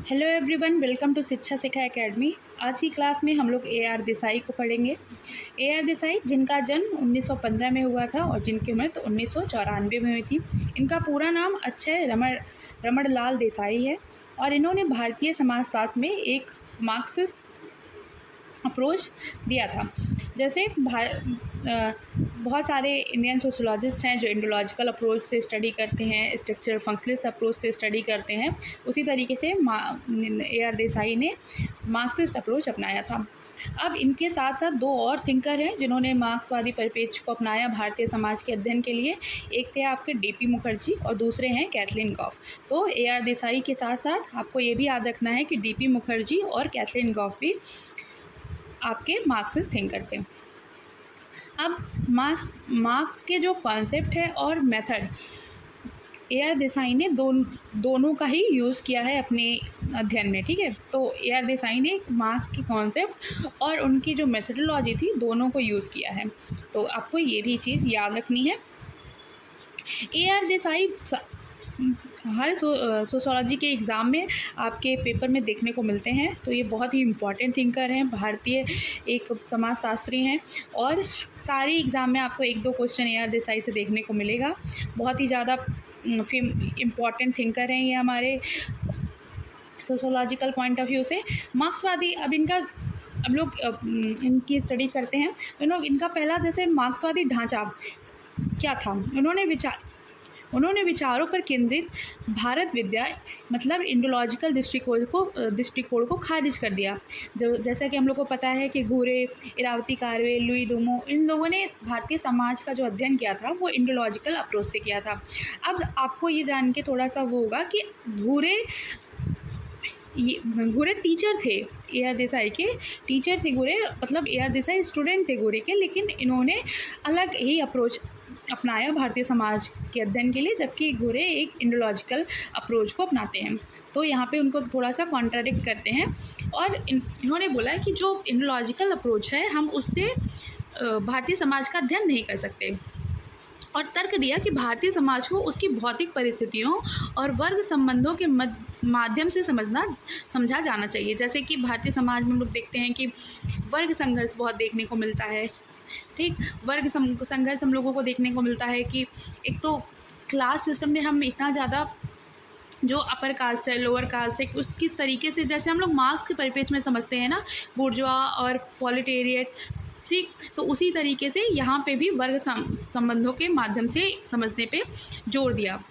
Hello everyone, welcome to शिक्षा शिखा academy. आज की क्लास में हम लोग ए आर देसाई को पढ़ेंगे। ए आर देसाई जिनका जन्म 1915 में हुआ था और जिनकी उम्र 1994 में हुई थी। इनका पूरा नाम अक्षय रमणलाल देसाई है और इन्होंने भारतीय समाजशास्त्र में एक मार्क्सिस्ट अप्रोच दिया था। जैसे बहुत सारे इंडियन सोशोलॉजिस्ट हैं जो इंडोलॉजिकल अप्रोच से स्टडी करते हैं, स्ट्रक्चर फंक्शनलिस्ट अप्रोच से स्टडी करते हैं। उसी तरीके से ए आर देसाई ने मार्क्सिस्ट अप्रोच अपनाया था। अब इनके साथ साथ दो और थिंकर हैं जिन्होंने मार्क्सवादी परिप्रेक्ष्य को अपनाया भारतीय समाज के अध्ययन के लिए। एक थे आपके डीपी मुखर्जी और दूसरे हैं कैथलीन गॉफ। तो ए आर देसाई के साथ साथ आपको ये भी याद रखना है कि डीपी मुखर्जी और कैथलीन गॉफ भी आपके मार्क्सिस्ट थिंकर थे। अब मार्क्स के जो कॉन्सेप्ट है और मेथड ए आर देसाई ने दोनों का ही यूज़ किया है अपने अध्ययन में, ठीक है। तो ए आर देसाई ने मार्क्स की कॉन्सेप्ट और उनकी जो मेथडोलॉजी थी दोनों को यूज़ किया है। तो आपको ये भी चीज़ याद रखनी है। A R Desai her sociology के एग्ज़ाम में आपके पेपर में देखने को मिलते हैं। तो ये बहुत ही इम्पॉर्टेंट थिंकर हैं, भारतीय एक समाजशास्त्री हैं और सारे एग्ज़ाम में आपको एक दो क्वेश्चन ए आर देसाई से देखने को मिलेगा। बहुत ही ज़्यादा इम्पॉर्टेंट थिंकर हैं ये हमारे सोशोलॉजिकल पॉइंट ऑफ व्यू से। मार्क्सवादी अब लोग इनकी स्टडी करते हैं। इनका पहला जैसे मार्क्सवादी ढांचा क्या था, उन्होंने विचारों पर केंद्रित भारत विद्या मतलब इंडोलॉजिकल दृष्टिकोण को खारिज कर दिया। जैसा कि हम लोग को पता है कि घूरे, इरावती कार्वे, लुई दूमो, इन लोगों ने भारतीय समाज का जो अध्ययन किया था वो इंडोलॉजिकल अप्रोच से किया था। अब आपको ये जान के थोड़ा सा वो होगा कि घूरे टीचर थे, ए आर देसाई के टीचर थे घूरे, मतलब ए आर देसाई स्टूडेंट थे घूरे के, लेकिन इन्होंने अलग ही अप्रोच अपनाया भारतीय समाज के अध्ययन के लिए, जबकि घूरे एक इंडोलॉजिकल अप्रोच को अपनाते हैं। तो यहाँ पे उनको थोड़ा सा कॉन्ट्राडिक्ट करते हैं और इन्होंने बोला है कि जो इंडोलॉजिकल अप्रोच है हम उससे भारतीय समाज का अध्ययन नहीं कर सकते, और तर्क दिया कि भारतीय समाज को उसकी भौतिक परिस्थितियों और वर्ग संबंधों के माध्यम से समझा जाना चाहिए। जैसे कि भारतीय समाज में हम लोग देखते हैं कि वर्ग संघर्ष बहुत देखने को मिलता है, ठीक। वर्ग संघर्ष हम लोगों को देखने को मिलता है कि एक तो क्लास सिस्टम में हम इतना ज़्यादा जो अपर कास्ट है, लोअर कास्ट है, उस किस तरीके से जैसे हम लोग मार्क्स के परिप्रेक्ष्य में समझते हैं ना, बुर्जुआ और प्रोलेटेरिएट, ठीक। तो उसी तरीके से यहाँ पे भी वर्ग संबंधों के माध्यम से समझने पे जोर दिया।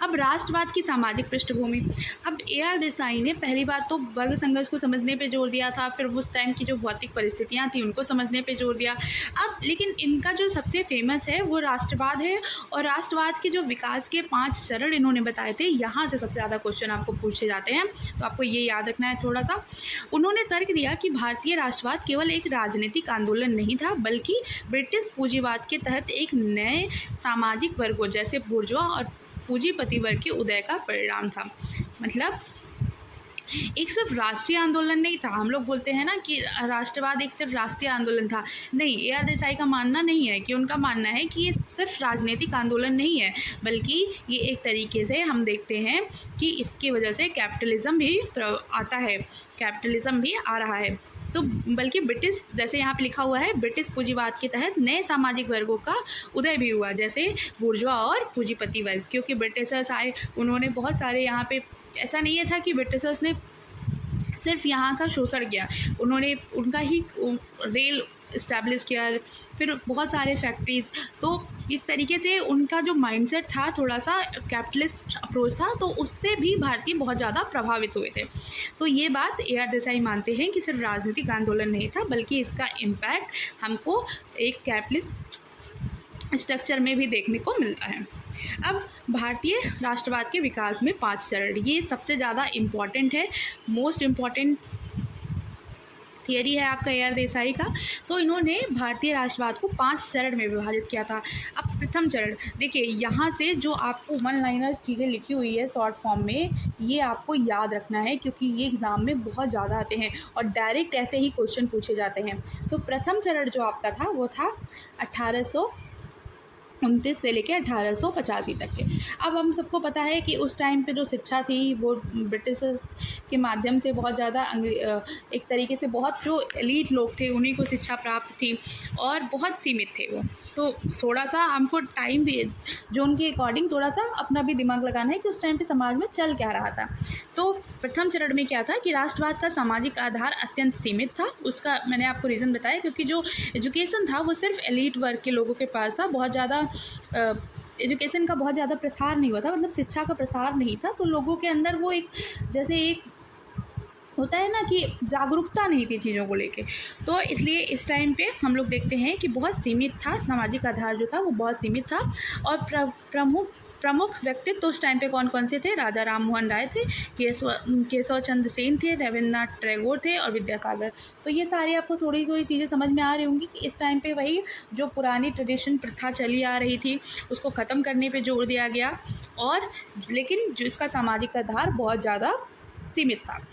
अब राष्ट्रवाद की सामाजिक पृष्ठभूमि। अब ए आर देसाई ने पहली बात तो वर्ग संघर्ष को समझने पे जोर दिया था, फिर उस टाइम की जो भौतिक परिस्थितियां थी उनको समझने पे जोर दिया। अब लेकिन इनका जो सबसे फेमस है वो राष्ट्रवाद है, और राष्ट्रवाद के जो विकास के 5 चरण इन्होंने बताए थे, यहाँ से सबसे ज़्यादा क्वेश्चन आपको पूछे जाते हैं, तो आपको ये याद रखना है थोड़ा सा। उन्होंने तर्क दिया कि भारतीय राष्ट्रवाद केवल एक राजनीतिक आंदोलन नहीं था, बल्कि ब्रिटिश पूंजीवाद के तहत एक नए सामाजिक वर्गों जैसे बुर्जुआ और पूंजीपति वर्ग के उदय का परिणाम था। मतलब एक सिर्फ राष्ट्रीय आंदोलन नहीं था। हम लोग बोलते हैं ना कि राष्ट्रवाद एक सिर्फ राष्ट्रीय आंदोलन था, नहीं। ए आर देसाई का मानना नहीं है कि उनका मानना है कि ये सिर्फ राजनीतिक आंदोलन नहीं है, बल्कि ये एक तरीके से हम देखते हैं कि इसकी वजह से कैपिटलिज्म भी आता है, कैपिटलिज्म भी आ रहा है। तो बल्कि ब्रिटिश, जैसे यहाँ पे लिखा हुआ है, ब्रिटिश पूंजीवाद के तहत नए सामाजिक वर्गों का उदय भी हुआ, जैसे बुर्जुआ और पूंजीपति वर्ग। क्योंकि ब्रिटिशर्स आए, उन्होंने बहुत सारे यहाँ पे, ऐसा नहीं था कि ब्रिटिशर्स ने सिर्फ यहाँ का शोषण किया, उन्होंने उनका ही रेल इस्टेब्लिश किया, फिर बहुत सारे फैक्ट्रीज़। तो एक तरीके से उनका जो माइंडसेट था थोड़ा सा कैपिटलिस्ट अप्रोच था, तो उससे भी भारतीय बहुत ज़्यादा प्रभावित हुए थे। तो ये बात ए आर देसाई मानते हैं कि सिर्फ राजनीतिक आंदोलन नहीं था, बल्कि इसका इम्पैक्ट हमको एक कैपिटलिस्ट स्ट्रक्चर में भी देखने को मिलता है। अब भारतीय राष्ट्रवाद के विकास में 5 चरण, ये सबसे ज़्यादा इम्पॉर्टेंट है, मोस्ट इम्पॉर्टेंट थियरी है आपका ए आर देसाई का। तो इन्होंने भारतीय राष्ट्रवाद को 5 चरण में विभाजित किया था। अब प्रथम चरण देखिए, यहाँ से जो आपको 1 लाइनर चीज़ें लिखी हुई है शॉर्ट फॉर्म में, ये आपको याद रखना है, क्योंकि ये एग्ज़ाम में बहुत ज़्यादा आते हैं और डायरेक्ट ऐसे ही क्वेश्चन पूछे जाते हैं। तो प्रथम चरण जो आपका था वो था 1800 1929 से लेकर 1885 तक के। अब हम सबको पता है कि उस टाइम पे जो शिक्षा थी वो ब्रिटिशर्स के माध्यम से बहुत ज़्यादा एक तरीके से बहुत जो एलीट लोग थे उन्हीं को शिक्षा प्राप्त थी और बहुत सीमित थे वो। तो थोड़ा सा हमको टाइम भी जोन के अकॉर्डिंग थोड़ा सा अपना भी दिमाग लगाना है कि उस टाइम पे समाज में चल क्या रहा था। तो प्रथम चरण में क्या था कि राष्ट्रवाद का सामाजिक आधार अत्यंत सीमित था। उसका मैंने आपको रीज़न बताया क्योंकि जो एजुकेशन था वो सिर्फ एलीट वर्ग के लोगों के पास था, बहुत ज़्यादा एजुकेशन का बहुत ज़्यादा प्रसार नहीं हुआ था, मतलब शिक्षा का प्रसार नहीं था। तो लोगों के अंदर वो एक जैसे एक होता है ना कि जागरूकता नहीं थी चीज़ों को लेके। तो इसलिए इस टाइम पे हम लोग देखते हैं कि बहुत सीमित था, सामाजिक आधार जो था वो बहुत सीमित था। और प्रमुख व्यक्तित्व तो उस टाइम पे कौन कौन से थे? राजा राम मोहन राय थे, केशव चंद्र सेन थे, रविन्द्रनाथ टैगोर थे और विद्यासागर। तो ये सारी आपको थोड़ी थोड़ी चीज़ें समझ में आ रही होंगी कि इस टाइम पे वही जो पुरानी ट्रेडिशन प्रथा चली आ रही थी उसको ख़त्म करने पे जोर दिया गया, और लेकिन जो इसका सामाजिक आधार बहुत ज़्यादा सीमित था।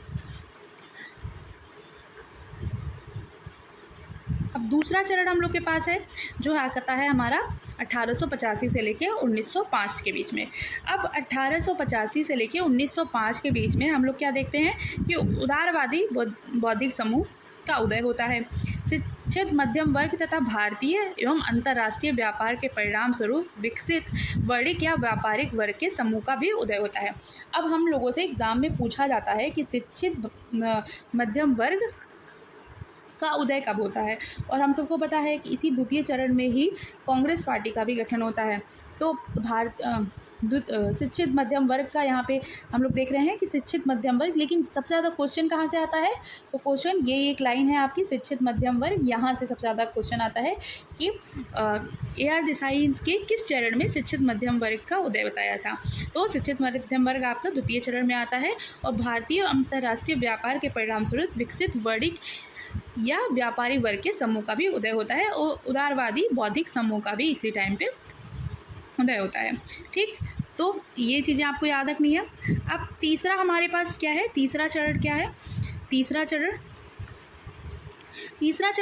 अब दूसरा चरण हम लोग के पास है जो आता है हमारा 1885 से लेके 1905 के बीच में। अब 1885 से लेके 1905 के बीच में हम लोग क्या देखते हैं कि उदारवादी बौद्धिक समूह का उदय होता है। शिक्षित मध्यम वर्ग तथा भारतीय एवं अंतर्राष्ट्रीय व्यापार के परिणाम स्वरूप विकसित वर्णिक या व्यापारिक वर्ग के समूह का भी उदय होता है। अब हम लोगों से एग्जाम में पूछा जाता है कि शिक्षित मध्यम वर्ग का उदय कब होता है, और हम सबको पता है कि इसी द्वितीय चरण में ही कांग्रेस पार्टी का भी गठन होता है। तो शिक्षित मध्यम वर्ग का यहाँ पे हम लोग देख रहे हैं कि शिक्षित मध्यम वर्ग, लेकिन सबसे ज़्यादा क्वेश्चन कहाँ से आता है? तो क्वेश्चन ये एक लाइन है आपकी, शिक्षित मध्यम वर्ग, यहाँ से सबसे ज़्यादा क्वेश्चन आता है कि AR देसाई के किस चरण में शिक्षित मध्यम वर्ग का उदय बताया था। तो शिक्षित मध्यम वर्ग आपका द्वितीय चरण में आता है, और भारतीय अंतर्राष्ट्रीय व्यापार के परिणाम स्वरूप विकसित वर्णिक या व्यापारी वर्ग के समूह का भी उदय होता है, और उदारवादी बौद्धिक समूह का भी इसी टाइम पे उदय होता है। ठीक, तो ये चीज़ें आपको याद रखनी है। अब तीसरा हमारे पास क्या है? तीसरा चरण क्या है? तीसरा चरण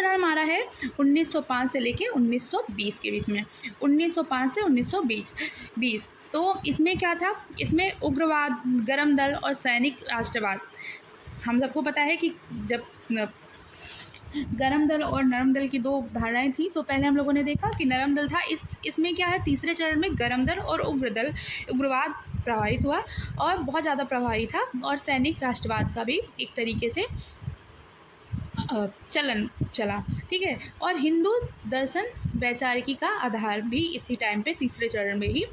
हमारा है 1905 से लेके 1920 के बीच में। 1905 से 1920। तो इसमें क्या था? इसमें उग्रवाद, गरम दल और सैनिक राष्ट्रवाद। हम सबको पता है कि जब गरम दल और नरम दल की दो धारणाएं थी, तो पहले हम लोगों ने देखा कि नरम दल था। इसमें क्या है? तीसरे चरण में गरम दल और उग्रवाद प्रभावित हुआ और बहुत ज़्यादा प्रभावी था, और सैनिक राष्ट्रवाद का भी एक तरीके से चलन चला। ठीक है, और हिंदू दर्शन वैचारिकी का आधार भी इसी टाइम पे तीसरे चरण में ही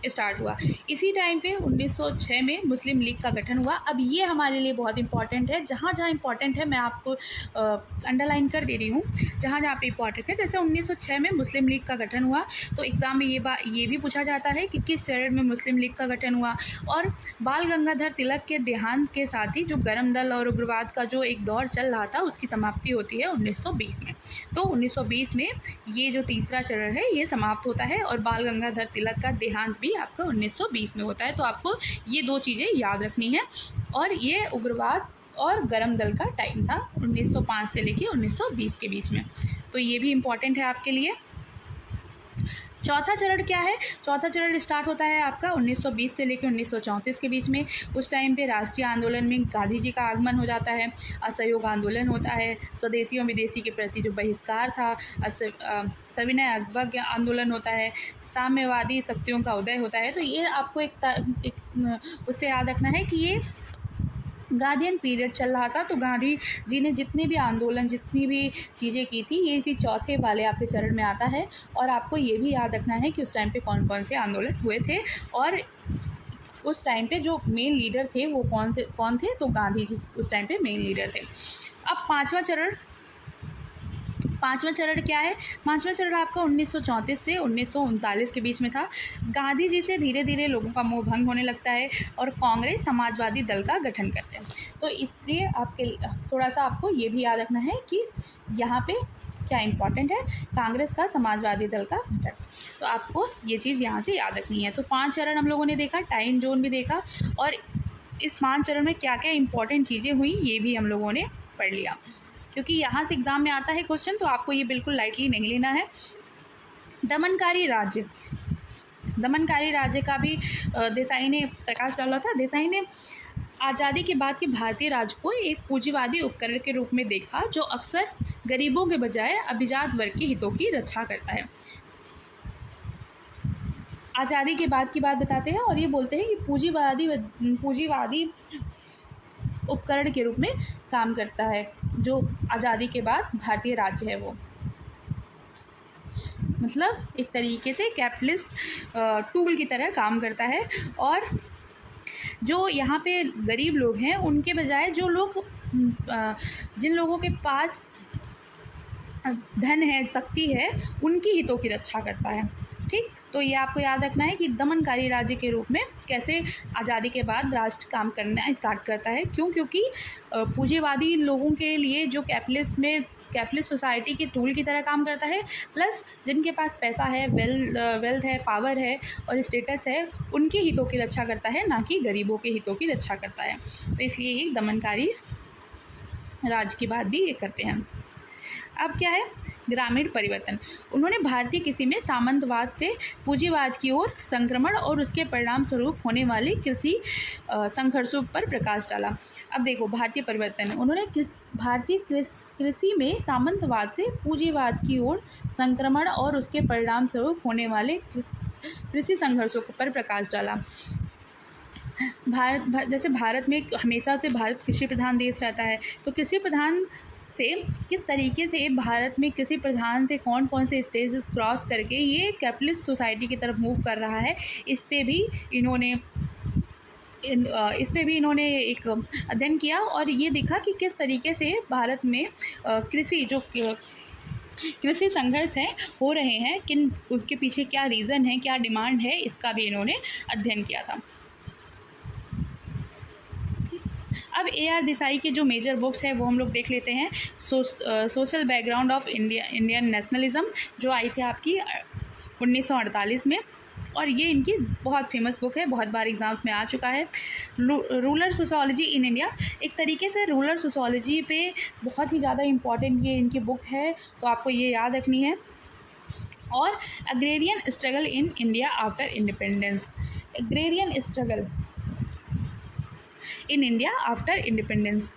स्टार्ट हुआ। इसी टाइम पे 1906 में मुस्लिम लीग का गठन हुआ। अब ये हमारे लिए बहुत इंपॉर्टेंट है, जहाँ जहाँ इंपॉर्टेंट है मैं आपको अंडरलाइन कर दे रही हूँ, जहाँ जहाँ पे इंपॉर्टेंट है। जैसे 1906 में मुस्लिम लीग का गठन हुआ, तो एग्ज़ाम में ये भी पूछा जाता है कि किस चरण में मुस्लिम लीग का गठन हुआ। और बाल गंगाधर तिलक के देहांत के साथ ही जो गरम दल और उग्रवाद का जो एक दौर चल रहा था उसकी समाप्ति होती है 1920 में। तो 1920 में ये जो तीसरा चरण है ये समाप्त होता है, और बाल गंगाधर तिलक का देहांत भी आपका 1920 में होता है। तो आपको ये दो चीज़ें याद रखनी है। और ये उग्रवाद और गरम दल का टाइम था 1905 से लेके 1920 के बीच में, तो ये भी इम्पॉर्टेंट है आपके लिए। चौथा चरण क्या है? चौथा चरण स्टार्ट होता है आपका 1920 से लेकर 1934 के बीच में। उस टाइम पे राष्ट्रीय आंदोलन में गांधी जी का आगमन हो जाता है, असहयोग आंदोलन होता है, स्वदेशी और विदेशी के प्रति जो बहिष्कार था, सविनय अवज्ञा आंदोलन होता है, साम्यवादी शक्तियों का उदय होता है। तो ये आपको एक उससे याद रखना है कि ये गांधीयन पीरियड चल रहा था। तो गांधी जी ने जितने भी आंदोलन, जितनी भी चीज़ें की थी, ये इसी चौथे वाले आपके चरण में आता है। और आपको ये भी याद रखना है कि उस टाइम पे कौन कौन से आंदोलन हुए थे, और उस टाइम पे जो मेन लीडर थे वो कौन थे? तो गांधी जी उस टाइम पे मेन लीडर थे। अब पाँचवा चरण क्या है? पाँचवा चरण आपका 1934 से 1939 के बीच में था। गांधी जी से धीरे धीरे लोगों का मोह भंग होने लगता है, और कांग्रेस समाजवादी दल का गठन करते हैं। तो इसलिए आपके थोड़ा सा आपको ये भी याद रखना है कि यहाँ पे क्या इंपॉर्टेंट है, कांग्रेस का समाजवादी दल का गठन। तो आपको ये चीज़ यहाँ से याद रखनी है। तो 5 चरण हम लोगों ने देखा, टाइम जोन भी देखा, और इस 5 चरण में क्या क्या इंपॉर्टेंट चीज़ें हुई ये भी हम लोगों ने पढ़ लिया। क्योंकि यहाँ से एग्ज़ाम में आता है क्वेश्चन, तो आपको ये बिल्कुल लाइटली नहीं लेना है। दमनकारी राज्य, दमनकारी राज्य का भी देसाई ने प्रकाश डाला था। देसाई ने आज़ादी के बाद के भारतीय राज्य को एक पूंजीवादी उपकरण के रूप में देखा जो अक्सर गरीबों के बजाय अभिजात वर्ग के हितों की रक्षा करता है। आज़ादी के बाद की बात बताते हैं और ये बोलते हैं कि पूंजीवादी उपकरण के रूप में काम करता है जो आज़ादी के बाद भारतीय राज्य है वो, मतलब एक तरीके से कैपिटलिस्ट टूल की तरह काम करता है। और जो यहाँ पे गरीब लोग हैं उनके बजाय जो लोग जिन लोगों के पास धन है, शक्ति है, उनकी हितों की रक्षा करता है। ठीक, तो ये आपको याद रखना है कि दमनकारी राज्य के रूप में कैसे आज़ादी के बाद राष्ट्र काम करना स्टार्ट करता है। क्यों? क्योंकि पूंजीवादी लोगों के लिए जो कैपिटलिस्ट सोसाइटी के टूल की तरह काम करता है, प्लस जिनके पास पैसा है, वेल्थ है, पावर है और स्टेटस है, उनके हितों की रक्षा करता है, ना कि गरीबों के हितों की रक्षा करता है। तो इसलिए ये दमनकारी राज की बात भी ये करते हैं। अब क्या है? ग्रामीण परिवर्तन। उन्होंने भारतीय कृषि में सामंतवाद से पूंजीवाद की ओर संक्रमण और उसके परिणाम स्वरूप होने वाले कृषि संघर्षों पर प्रकाश डाला। अब देखो, भारतीय परिवर्तन, उन्होंने भारतीय कृषि में सामंतवाद से पूंजीवाद की ओर संक्रमण और उसके परिणाम स्वरूप होने वाले कृषि संघर्षों पर प्रकाश डाला। जैसे भारत में हमेशा से भारत कृषि प्रधान देश रहता है, तो कृषि प्रधान से किस तरीके से भारत में कृषि प्रधान से कौन कौन से स्टेजेस क्रॉस करके ये कैपिटलिस्ट सोसाइटी की तरफ मूव कर रहा है, इस पे भी इन्होंने एक अध्ययन किया और ये देखा कि किस तरीके से भारत में कृषि संघर्ष हैं हो रहे हैं, किन उसके पीछे क्या रीज़न है, क्या डिमांड है, इसका भी इन्होंने अध्ययन किया था। अब AR देसाई के जो मेजर बुक्स है वो हम लोग देख लेते हैं। Social background of Indian nationalism, जो आई थी आपकी 1948 में, और ये इनकी बहुत फेमस बुक है, बहुत बार एग्जाम्स में आ चुका है। रूरल सोशोलॉजी इन इंडिया, एक तरीके से रूरल सोशोलॉजी पे बहुत ही ज़्यादा इम्पॉर्टेंट ये इनकी बुक है, तो आपको ये याद रखनी है। और agrarian struggle in India after independence, agrarian struggle in India after independence.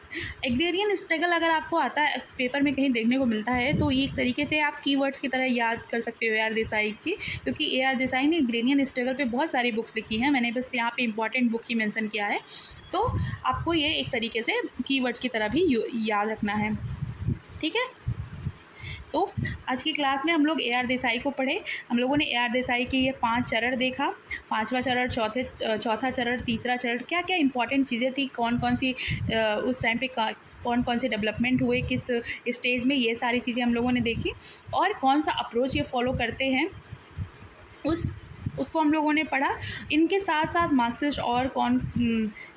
Agrarian struggle अगर आपको आता है, पेपर में कहीं देखने को मिलता है, तो ये एक तरीके से आप कीवर्ड्स की तरह याद कर सकते हो AR देसाई की, क्योंकि AR देसाई ने एग्रेरियन स्ट्रगल पे बहुत सारी बुक्स लिखी हैं। मैंने बस यहाँ पे इंपॉर्टेंट बुक ही मेंशन किया है, तो आपको ये एक तरीके से कीवर्ड्स की तरह भी याद रखना है। ठीक है, तो आज की क्लास में हम लोग AR देसाई को पढ़े। हम लोगों ने AR देसाई के ये 5 चरण देखा, 5वां चरण, चौथा चरण, तीसरा चरण, क्या क्या इंपॉर्टेंट चीज़ें थी, कौन कौन सी उस टाइम पे कौन कौन से डेवलपमेंट हुए, किस स्टेज में, ये सारी चीज़ें हम लोगों ने देखी। और कौन सा अप्रोच ये फॉलो करते हैं उसको हम लोगों ने पढ़ा। इनके साथ साथ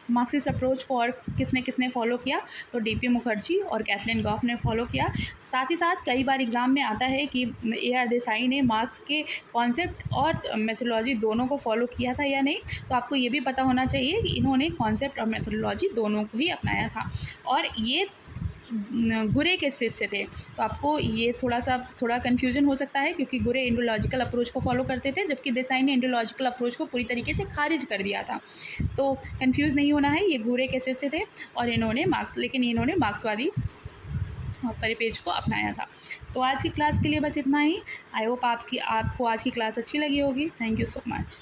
मार्क्सिस्ट अप्रोच को और किसने फॉलो किया, तो DP मुखर्जी और कैथलीन गॉफ ने फॉलो किया। साथ ही साथ कई बार एग्ज़ाम में आता है कि AR देसाई ने मार्क्स के कॉन्सेप्ट और मेथोडोलॉजी दोनों को फॉलो किया था या नहीं, तो आपको ये भी पता होना चाहिए कि इन्होंने कॉन्सेप्ट और मेथोडोलॉजी दोनों को ही अपनाया था। और ये गुरे के शिष्य थे, तो आपको ये थोड़ा कन्फ्यूजन हो सकता है, क्योंकि गुरे इंडोलॉजिकल अप्रोच को फॉलो करते थे, जबकि देसाई ने इंडोलॉजिकल अप्रोच को पूरी तरीके से खारिज कर दिया था। तो कन्फ्यूज़ नहीं होना है, ये गुरे के शिष्य थे और इन्होंने मार्क्सवादी परिपेज को अपनाया था। तो आज की क्लास के लिए बस इतना ही। आई होप आपको आज की क्लास अच्छी लगी होगी। Thank you so much.